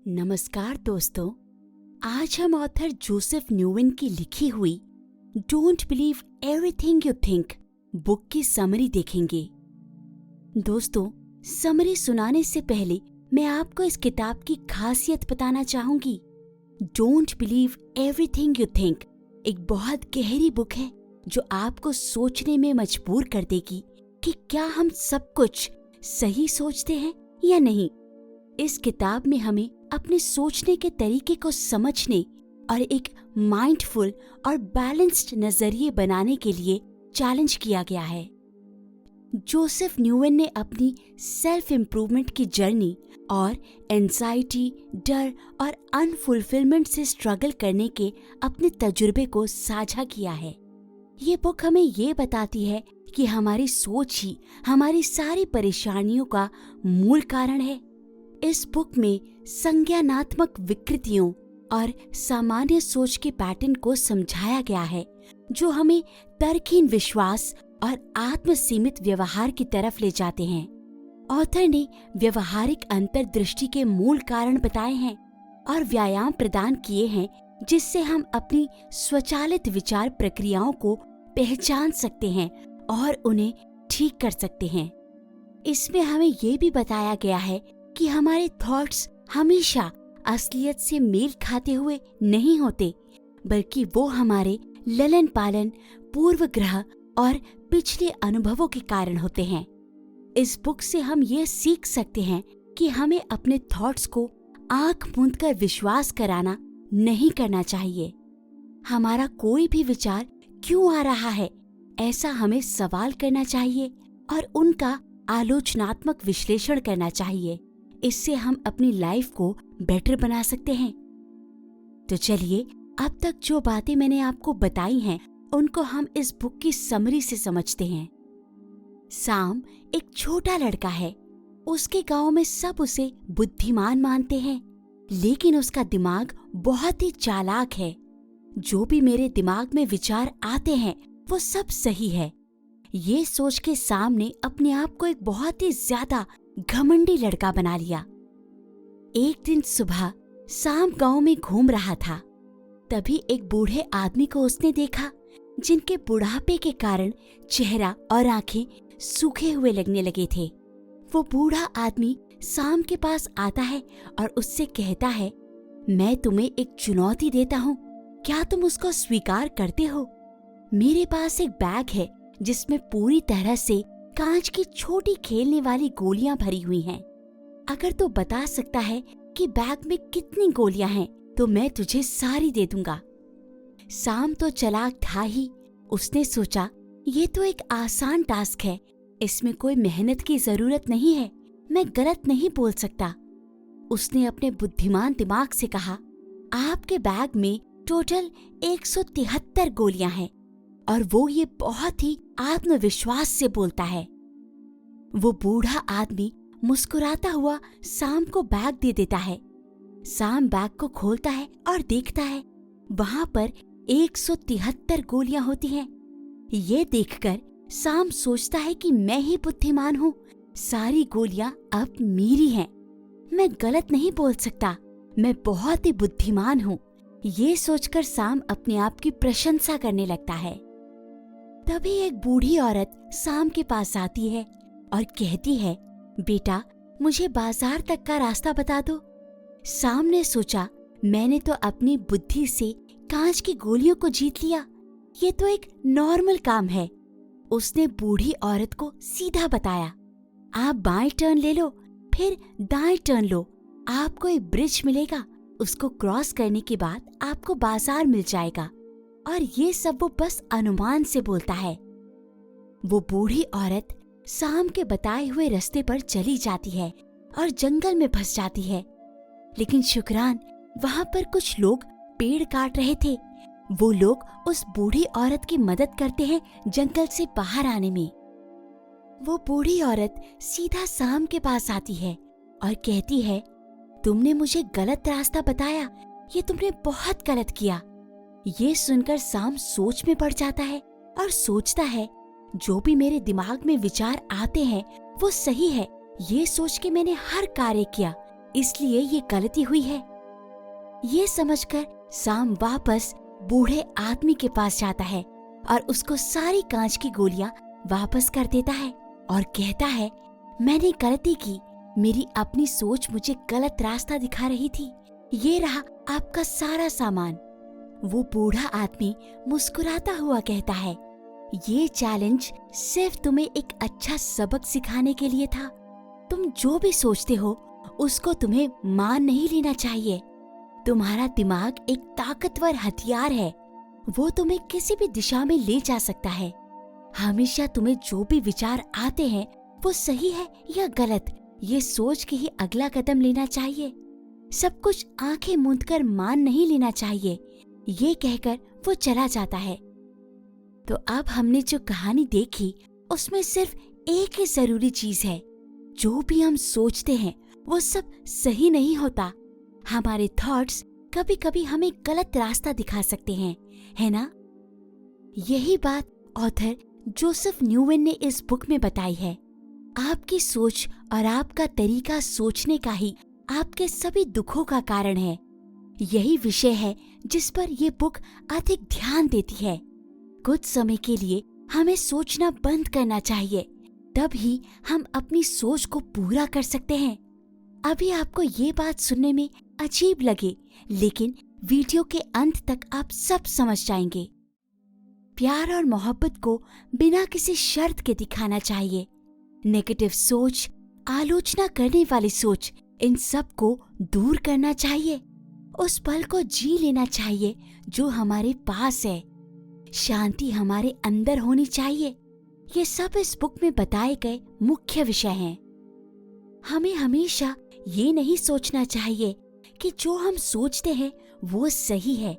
नमस्कार दोस्तों, आज हम ऑथर जोसेफ न्यूविन की लिखी हुई don't believe everything you think book की समरी देखेंगे। दोस्तों, समरी सुनाने से पहले मैं आपको इस किताब की खासियत बताना चाहूंगी। Don't believe everything you think एक बहुत गहरी बुक है जो आपको सोचने में मजबूर कर देगी कि क्या हम सब कुछ सही सोचते हैं या नहीं। इस किताब में हमें अपने सोचने के तरीके को समझने और एक माइंडफुल और बैलेंस्ड नजरिए बनाने के लिए चैलेंज किया गया है। जोसेफ न्यूविन ने अपनी सेल्फ इम्प्रूवमेंट की जर्नी और एंजाइटी, डर और अनफुलफिलमेंट से स्ट्रगल करने के अपने तजुर्बे को साझा किया है। ये बुक हमें ये बताती है कि हमारी सोच ही हमारी सारी परेशानियों का मूल कारण है। इस बुक में संज्ञानात्मक विकृतियों और सामान्य सोच के पैटर्न को समझाया गया है जो हमें तर्कहीन विश्वास और आत्मसीमित व्यवहार की तरफ ले जाते हैं। ऑथर ने व्यवहारिक अंतर्दृष्टि के मूल कारण बताए हैं और व्यायाम प्रदान किए हैं जिससे हम अपनी स्वचालित विचार प्रक्रियाओं को पहचान सकते हैं और उन्हें ठीक कर सकते हैं। इसमें हमें ये भी बताया गया है कि हमारे थॉट्स हमेशा असलियत से मेल खाते हुए नहीं होते, बल्कि वो हमारे ललन पालन, पूर्वग्रह और पिछले अनुभवों के कारण होते हैं। इस बुक से हम ये सीख सकते हैं कि हमें अपने थॉट्स को आंख मूंद कर विश्वास कराना नहीं करना चाहिए। हमारा कोई भी विचार क्यों आ रहा है, ऐसा हमें सवाल करना चाहिए और उनका आलोचनात्मक विश्लेषण करना चाहिए। इससे हम अपनी लाइफ को बेटर बना सकते हैं। तो चलिए, अब तक जो बातें मैंने आपको बताई हैं उनको हम इस बुक की समरी से समझते हैं। साम एक छोटा लड़का है। उसके गांव में सब उसे बुद्धिमान मानते हैं, लेकिन उसका दिमाग बहुत ही चालाक है। जो भी मेरे दिमाग में विचार आते हैं वो सब सही है, ये सोच के साम ने अपने आप को एक बहुत ही ज्यादा घमंडी लड़का बना लिया। एक दिन सुबह साम गांव में घूम रहा था। तभी एक बूढ़े आदमी को उसने देखा जिनके बुढ़ापे के कारण चेहरा और आंखें सूखे हुए लगने लगे थे। वो बूढ़ा आदमी साम के पास आता है और उससे कहता है, मैं तुम्हें एक चुनौती देता हूँ, क्या तुम उसको स्वीकार करते हो? मेरे पास एक बैग है जिसमें पूरी तरह से कांच की छोटी खेलने वाली गोलियां भरी हुई हैं। अगर तू बता सकता है कि बैग में कितनी गोलियां हैं, तो मैं तुझे सारी दे दूंगा। साम तो चालाक था ही। उसने सोचा, ये तो एक आसान टास्क है, इसमें कोई मेहनत की जरूरत नहीं है, मैं गलत नहीं बोल सकता। उसने अपने बुद्धिमान दिमाग से कहा, आपके बैग में टोटल 173 गोलियां हैं और वो ये बहुत ही आत्मविश्वास से बोलता है। वो बूढ़ा आदमी मुस्कुराता हुआ साम को बैग दे देता है। साम बैग को खोलता है और देखता है वहां पर 173 गोलियां होती हैं। ये देखकर साम सोचता है कि मैं ही बुद्धिमान हूँ, सारी गोलियां अब मेरी हैं। मैं गलत नहीं बोल सकता, मैं बहुत ही बुद्धिमान हूँ। ये सोचकर साम अपने आप की प्रशंसा करने लगता है। तभी एक बूढ़ी औरत साम के पास आती है और कहती है, बेटा मुझे बाजार तक का रास्ता बता दो। साम ने सोचा, मैंने तो अपनी बुद्धि से कांच की गोलियों को जीत लिया, ये तो एक नॉर्मल काम है। उसने बूढ़ी औरत को सीधा बताया, आप बाएं टर्न ले लो, फिर दाएं टर्न लो, आपको एक ब्रिज मिलेगा, उसको क्रॉस करने के बाद आपको बाजार मिल जाएगा। और ये सब वो बस अनुमान से बोलता है। वो बूढ़ी औरत साम के बताए हुए रास्ते पर चली जाती है और जंगल में फंस जाती है। लेकिन शुक्रान, वहां पर कुछ लोग पेड़ काट रहे थे। वो लोग उस बूढ़ी औरत की मदद करते हैं जंगल से बाहर आने में। वो बूढ़ी औरत सीधा साम के पास आती है और कहती है, तुमने मुझे गलत रास्ता बताया, ये तुमने बहुत गलत किया। ये सुनकर साम सोच में पड़ जाता है और सोचता है, जो भी मेरे दिमाग में विचार आते हैं वो सही है। ये सोच के मैंने हर कार्य किया, इसलिए ये गलती हुई है। ये समझकर सैम वापस बूढ़े आदमी के पास जाता है और उसको सारी कांच की गोलियां वापस कर देता है और कहता है, मैंने गलती की, मेरी अपनी सोच मुझे गलत रास्ता दिखा रही थी। ये रहा आपका सारा सामान। वो बूढ़ा आदमी मुस्कुराता हुआ कहता है, ये चैलेंज सिर्फ तुम्हें एक अच्छा सबक सिखाने के लिए था। तुम जो भी सोचते हो उसको तुम्हें मान नहीं लेना चाहिए। तुम्हारा दिमाग एक ताकतवर हथियार है, वो तुम्हें किसी भी दिशा में ले जा सकता है। हमेशा तुम्हें जो भी विचार आते हैं वो सही है या गलत, ये सोच के ही अगला कदम लेना चाहिए। सब कुछ आंखें मूंद कर मान नहीं लेना चाहिए। ये कहकर वो चला जाता है। तो अब हमने जो कहानी देखी उसमें सिर्फ एक ही जरूरी चीज है, जो भी हम सोचते हैं वो सब सही नहीं होता। हमारे थॉट्स कभी कभी हमें गलत रास्ता दिखा सकते हैं, है ना? यही बात ऑथर जोसेफ न्यूमैन ने इस बुक में बताई है। आपकी सोच और आपका तरीका सोचने का ही आपके सभी दुखों का कारण है। यही विषय है जिस पर ये बुक अधिक ध्यान देती है। कुछ समय के लिए हमें सोचना बंद करना चाहिए, तभी हम अपनी सोच को पूरा कर सकते हैं। अभी आपको ये बात सुनने में अजीब लगे, लेकिन वीडियो के अंत तक आप सब समझ जाएंगे। प्यार और मोहब्बत को बिना किसी शर्त के दिखाना चाहिए। नेगेटिव सोच, आलोचना करने वाली सोच, इन सब को दूर करना चाहिए। उस पल को जी लेना चाहिए जो हमारे पास है। शांति हमारे अंदर होनी चाहिए। ये सब इस बुक में बताए गए मुख्य विषय हैं। हमें हमेशा ये नहीं सोचना चाहिए कि जो हम सोचते हैं वो सही है,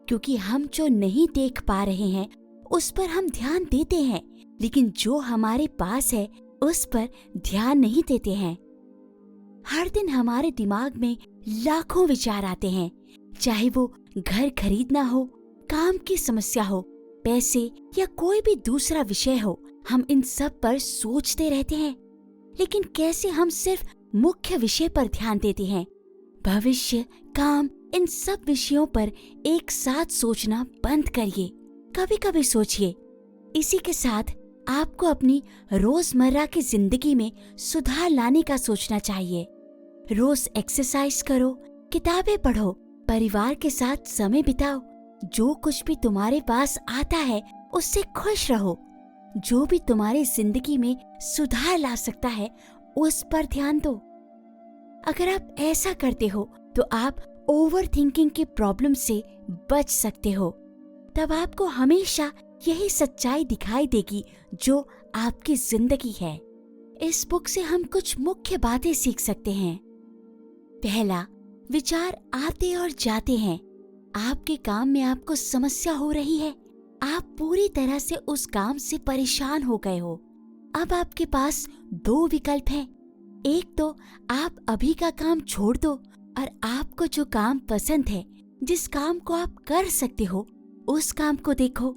क्योंकि हम जो नहीं देख पा रहे हैं उस पर हम ध्यान देते हैं, लेकिन जो हमारे पास है उस पर ध्यान नहीं देते हैं। हर दिन हमारे दिमाग में लाखों विचार आते हैं, चाहे वो घर खरीदना हो, काम की समस्या हो, पैसे या कोई भी दूसरा विषय हो। हम इन सब पर सोचते रहते हैं, लेकिन कैसे हम सिर्फ मुख्य विषय पर ध्यान देते हैं? भविष्य, काम, इन सब विषयों पर एक साथ सोचना बंद करिए। कभी कभी सोचिए। इसी के साथ आपको अपनी रोजमर्रा की जिंदगी में सुधार लाने का सोचना चाहिए। रोज एक्सरसाइज करो, किताबें पढ़ो, परिवार के साथ समय बिताओ। जो कुछ भी तुम्हारे पास आता है उससे खुश रहो। जो भी तुम्हारी जिंदगी में सुधार ला सकता है उस पर ध्यान दो। अगर आप ऐसा करते हो तो आप ओवर थिंकिंग की प्रॉब्लम से बच सकते हो। तब आपको हमेशा यही सच्चाई दिखाई देगी जो आपकी जिंदगी है। इस बुक से हम कुछ मुख्य बातें सीख सकते हैं। पहला, विचार आते और जाते हैं। आपके काम में आपको समस्या हो रही है, आप पूरी तरह से उस काम से परेशान हो गए हो। अब आपके पास दो विकल्प हैं। एक तो आप अभी का काम छोड़ दो और आपको जो काम पसंद है, जिस काम को आप कर सकते हो, उस काम को देखो।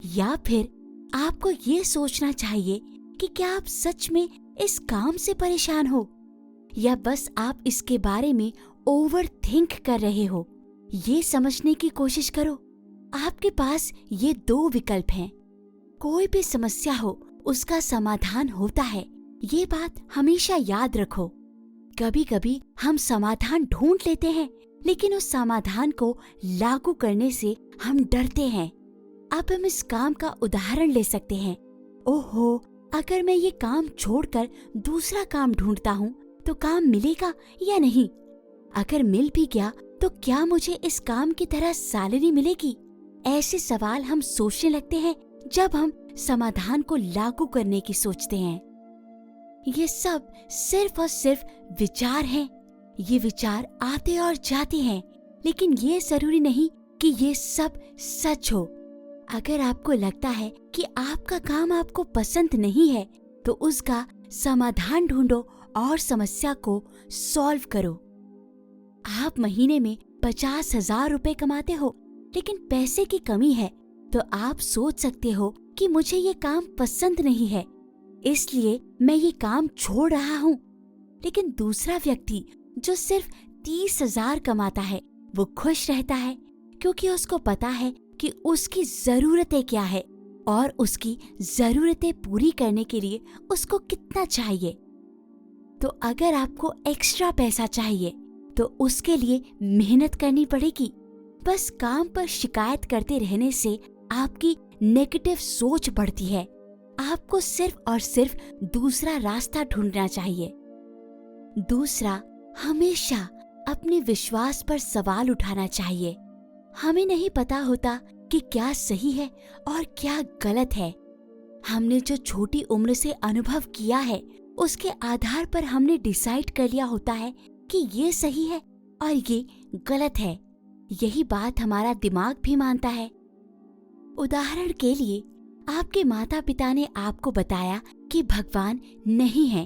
या फिर आपको ये सोचना चाहिए कि क्या आप सच में इस काम से परेशान हो या बस आप इसके बारे में ओवर थिंक कर रहे हो। ये समझने की कोशिश करो। आपके पास ये दो विकल्प हैं। कोई भी समस्या हो उसका समाधान होता है, ये बात हमेशा याद रखो। कभी कभी हम समाधान ढूंढ लेते हैं, लेकिन उस समाधान को लागू करने से हम डरते हैं। अब हम इस काम का उदाहरण ले सकते हैं। ओहो, अगर मैं ये काम छोड़कर दूसरा काम ढूंढता हूँ तो काम मिलेगा या नहीं? अगर मिल भी गया तो क्या मुझे इस काम की तरह सैलरी मिलेगी? ऐसे सवाल हम सोचने लगते हैं जब हम समाधान को लागू करने की सोचते हैं। ये सब सिर्फ और सिर्फ विचार हैं। ये विचार आते और जाते हैं, लेकिन ये जरूरी नहीं कि ये सब सच हो। अगर आपको लगता है कि आपका काम आपको पसंद नहीं है, तो उसका समाधान ढूंढो और समस्या को सॉल्व करो। आप महीने में 50,000 रुपए कमाते हो, लेकिन पैसे की कमी है, तो आप सोच सकते हो कि मुझे ये काम पसंद नहीं है, इसलिए मैं ये काम छोड़ रहा हूँ। लेकिन दूसरा व्यक्ति जो सिर्फ 30,000 कमाता है वो खुश रहता है, क्योंकि उसको पता है कि उसकी जरूरतें क्या है और उसकी जरूरतें पूरी करने के लिए उसको कितना चाहिए। तो अगर आपको एक्स्ट्रा पैसा चाहिए तो उसके लिए मेहनत करनी पड़ेगी। बस काम पर शिकायत करते रहने से आपकी नेगेटिव सोच बढ़ती है। आपको सिर्फ और सिर्फ दूसरा रास्ता ढूंढना चाहिए। दूसरा, हमेशा अपने विश्वास पर सवाल उठाना चाहिए। हमें नहीं पता होता कि क्या सही है और क्या गलत है। हमने जो छोटी उम्र से अनुभव किया है उसके आधार पर हमने डिसाइड कर लिया होता है कि ये सही है और ये गलत है। यही बात हमारा दिमाग भी मानता है। उदाहरण के लिए, आपके माता पिता ने आपको बताया कि भगवान नहीं है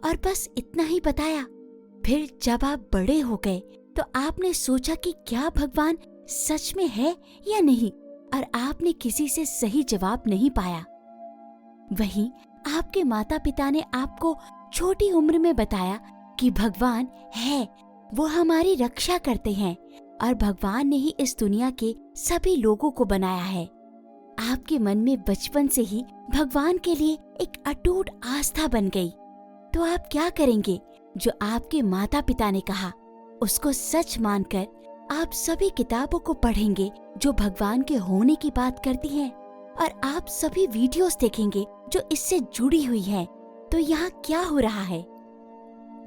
और बस इतना ही बताया। फिर जब आप बड़े हो गए तो आपने सोचा कि क्या भगवान सच में है या नहीं, और आपने किसी से सही जवाब नहीं पाया। वहीं आपके माता पिता ने आपको छोटी उम्र में बताया कि भगवान है, वो हमारी रक्षा करते हैं और भगवान ने ही इस दुनिया के सभी लोगों को बनाया है। आपके मन में बचपन से ही भगवान के लिए एक अटूट आस्था बन गई। तो आप क्या करेंगे? जो आपके माता पिता ने कहा उसको सच मानकर आप सभी किताबों को पढ़ेंगे जो भगवान के होने की बात करती हैं, और आप सभी वीडियोस देखेंगे जो इससे जुड़ी हुई हैं। तो यहाँ क्या हो रहा है?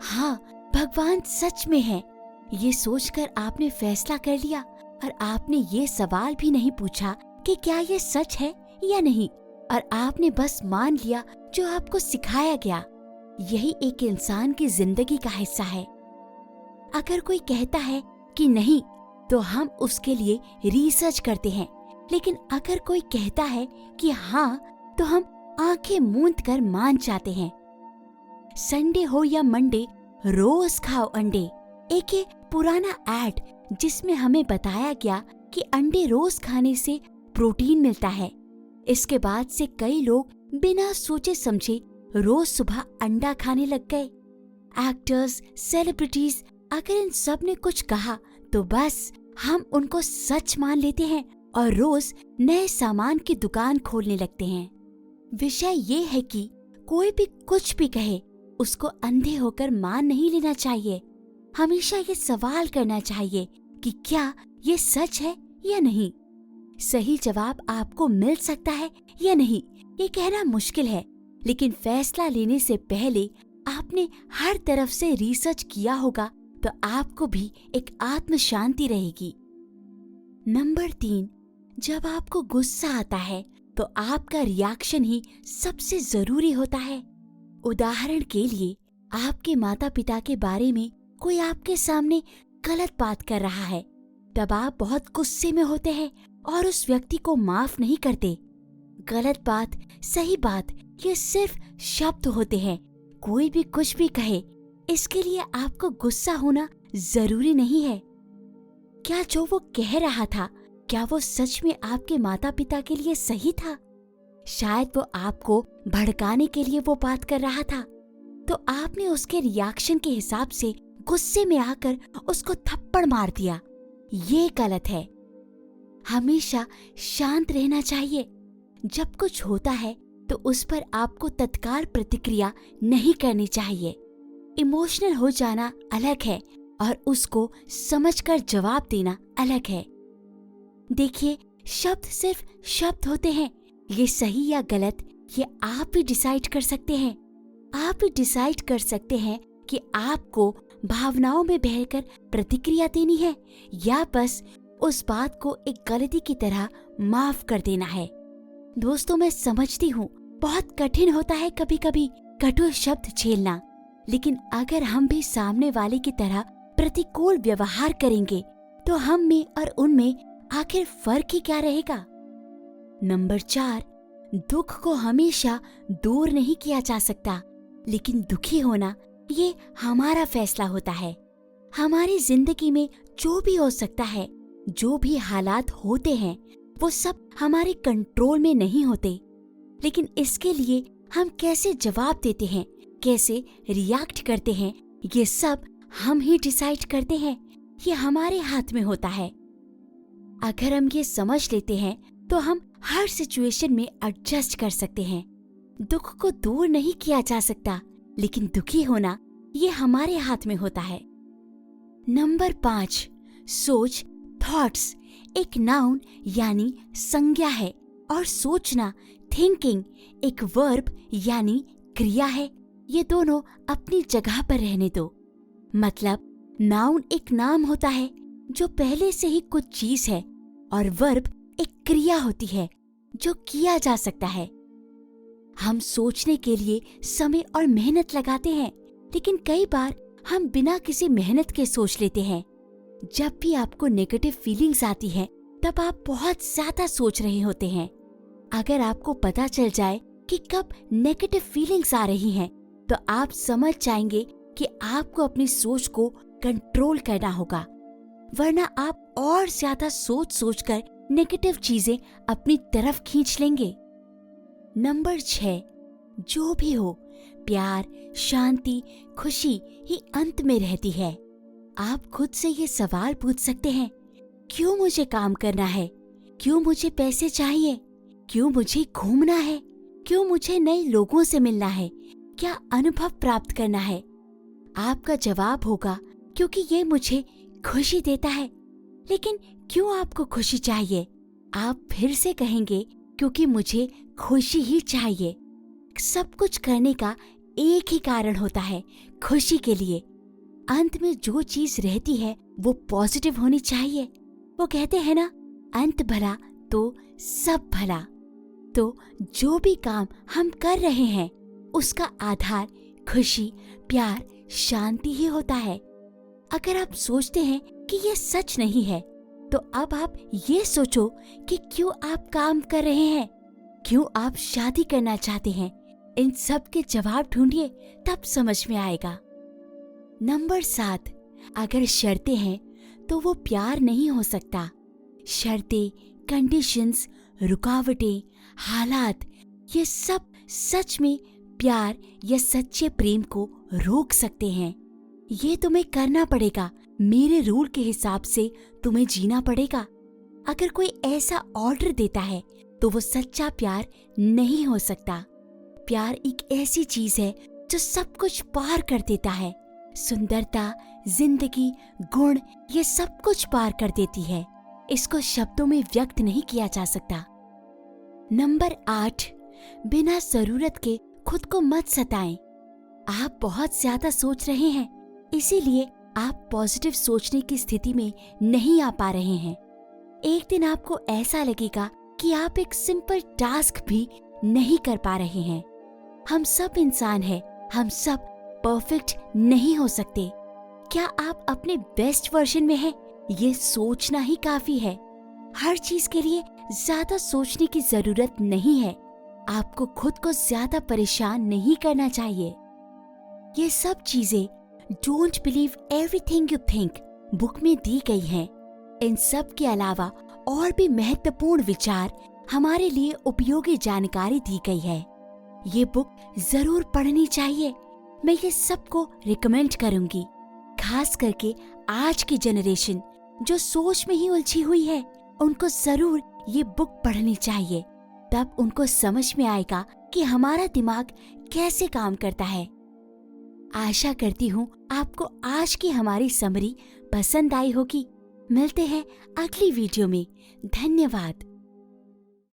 हाँ, भगवान सच में है। ये सोचकर आपने फैसला कर लिया और आपने ये सवाल भी नहीं पूछा कि क्या ये सच है या नहीं, और आपने बस मान लिया जो आपको सिखाया गया। यही एक इंसान की जिंदगी का हिस्सा है। अगर कोई कहता है कि नहीं तो हम उसके लिए रिसर्च करते हैं, लेकिन अगर कोई कहता है कि हाँ तो हम आंखें मूंद कर मान जाते हैं। संडे हो या मंडे, रोज खाओ अंडे, एक ये पुराना एड जिसमें हमें बताया गया कि अंडे रोज खाने से प्रोटीन मिलता है। इसके बाद से कई लोग बिना सोचे समझे रोज सुबह अंडा खाने लग गए। एक्टर्स, सेलिब्रिटीज, अगर इन सब ने कुछ कहा तो बस हम उनको सच मान लेते हैं और रोज नए सामान की दुकान खोलने लगते हैं। विषय ये है कि कोई भी कुछ भी कहे उसको अंधे होकर मान नहीं लेना चाहिए। हमेशा ये सवाल करना चाहिए कि क्या ये सच है या नहीं। सही जवाब आपको मिल सकता है या नहीं ये कहना मुश्किल है, लेकिन फैसला लेने से पहले आपने हर तरफ से रिसर्च किया होगा तो आपको भी एक आत्म शांति रहेगी। नंबर 3, जब आपको गुस्सा आता है तो आपका रिएक्शन ही सबसे जरूरी होता है। उदाहरण के लिए, आपके माता पिता के बारे में कोई आपके सामने गलत बात कर रहा है, तब आप बहुत गुस्से में होते हैं और उस व्यक्ति को माफ नहीं करते। गलत बात, सही बात, ये सिर्फ शब्द होते हैं। कोई भी कुछ भी कहे, इसके लिए आपको गुस्सा होना जरूरी नहीं है। क्या जो वो कह रहा था, क्या वो सच में आपके माता पिता के लिए सही था? शायद वो आपको भड़काने के लिए वो बात कर रहा था, तो आपने उसके रिएक्शन के हिसाब से गुस्से में आकर उसको थप्पड़ मार दिया। ये गलत है। हमेशा शांत रहना चाहिए। जब कुछ होता है तो उस पर आपको तत्काल प्रतिक्रिया नहीं करनी चाहिए। इमोशनल हो जाना अलग है और उसको समझकर जवाब देना अलग है। देखिए, शब्द सिर्फ शब्द होते हैं। ये सही या गलत ये आप भी डिसाइड कर सकते हैं। आप भी डिसाइड कर सकते हैं कि आपको भावनाओं में बहकर प्रतिक्रिया देनी है या बस उस बात को एक गलती की तरह माफ कर देना है। दोस्तों, मैं समझती हूँ बहुत कठिन होता है कभी कभी कठोर शब्द झेलना, लेकिन अगर हम भी सामने वाले की तरह प्रतिकूल व्यवहार करेंगे तो हम में और उनमें आखिर फर्क ही क्या रहेगा। नंबर 4, दुख को हमेशा दूर नहीं किया जा सकता, लेकिन दुखी होना ये हमारा फैसला होता है। हमारी जिंदगी में जो भी हो सकता है, जो भी हालात होते हैं, वो सब हमारे कंट्रोल में नहीं होते, लेकिन इसके लिए हम कैसे जवाब देते हैं, कैसे रिएक्ट करते हैं, ये सब हम ही डिसाइड करते हैं, ये हमारे हाथ में होता है। अगर हम ये समझ लेते हैं तो हम हर सिचुएशन में एडजस्ट कर सकते हैं। दुख को दूर नहीं किया जा सकता, लेकिन दुखी होना ये हमारे हाथ में होता है। नंबर 5, सोच, थॉट्स एक नाउन यानी संज्ञा है और सोचना, थिंकिंग एक वर्ब यानी क्रिया है। ये दोनों अपनी जगह पर रहने दो। मतलब नाउन एक नाम होता है जो पहले से ही कुछ चीज है और वर्ब एक क्रिया होती है जो किया जा सकता है। हम सोचने के लिए समय और मेहनत लगाते हैं, लेकिन कई बार हम बिना किसी मेहनत के सोच लेते हैं। जब भी आपको नेगेटिव फीलिंग्स आती हैं, तब आप बहुत ज्यादा सोच रहे होते हैं। अगर आपको पता चल जाए कि कब नेगेटिव फीलिंग्स आ रही हैं, तो आप समझ जाएंगे कि आपको अपनी सोच को कंट्रोल करना होगा, वरना आप और ज्यादा सोच कर नेगेटिव चीजें अपनी तरफ खींच लेंगे। नंबर 6, जो भी हो, प्यार, शांति, खुशी ही अंत में रहती है। आप खुद से ये सवाल पूछ सकते हैं, क्यों मुझे काम करना है? क्यों मुझे पैसे चाहिए? क्यों मुझे घूमना है? क्यों मुझे नए लोगों से मिलना है? क्या अनुभव प्राप्त करना है? आपका जवाब होगा, क्योंकि ये मुझे खुशी देता है। लेकिन क्यों आपको खुशी चाहिए? आप फिर से कहेंगे, क्योंकि मुझे खुशी ही चाहिए। सब कुछ करने का एक ही कारण होता है, खुशी के लिए। अंत में जो चीज रहती है वो पॉजिटिव होनी चाहिए। वो कहते हैं ना, अंत भला तो सब भला। तो जो भी काम हम कर रहे हैं उसका आधार खुशी, प्यार, शांति ही होता है। अगर आप सोचते हैं कि ये सच नहीं है, तो अब आप ये सोचो कि क्यों आप काम कर रहे हैं, क्यों आप शादी करना चाहते हैं। इन सब के जवाब ढूंढिए, तब समझ में आएगा। नंबर 7, अगर शर्तें हैं तो वो प्यार नहीं हो सकता। शर्तें, कंडीशंस, रुकावटें, हालात, ये सब सच में प्यार या सच्चे प्रेम को रोक सकते हैं। ये तुम्हें करना पड़ेगा, मेरे रूल के हिसाब से तुम्हें जीना पड़ेगा। अगर कोई ऐसा ऑर्डर देता है तो वो सच्चा प्यार नहीं हो सकता। प्यार एक ऐसी चीज है जो सब कुछ पार कर देता है। सुंदरता, जिंदगी, गुण, ये सब कुछ पार कर देती है। इसको शब्दों में व्यक्त नहीं किया जा सकता। नंबर 8, बिना जरूरत के खुद को मत सताएं। आप बहुत ज्यादा सोच रहे हैं, इसीलिए आप पॉजिटिव सोचने की स्थिति में नहीं आ पा रहे हैं। एक दिन आपको ऐसा लगेगा कि आप एक सिंपल टास्क भी नहीं कर पा रहे हैं। हम सब इंसान हैं, हम सब परफेक्ट नहीं हो सकते। क्या आप अपने बेस्ट वर्जन में हैं? ये सोचना ही काफी है। हर चीज के लिए ज्यादा सोचने की जरूरत नहीं है। आपको खुद को ज्यादा परेशान नहीं करना चाहिए। ये सब चीजें don't believe everything you think book में दी गई हैं। इन सब के अलावा और भी महत्वपूर्ण विचार, हमारे लिए उपयोगी जानकारी दी गई है। ये बुक जरूर पढ़नी चाहिए। मैं ये सबको रिकमेंड करूंगी, खास करके आज की जनरेशन जो सोच में ही उलझी हुई है, उनको जरूर ये बुक पढ़नी चाहिए। तब उनको समझ में आएगा कि हमारा दिमाग कैसे काम करता है। आशा करती हूँ आपको आज की हमारी समरी पसंद आई होगी। मिलते हैं अगली वीडियो में। धन्यवाद।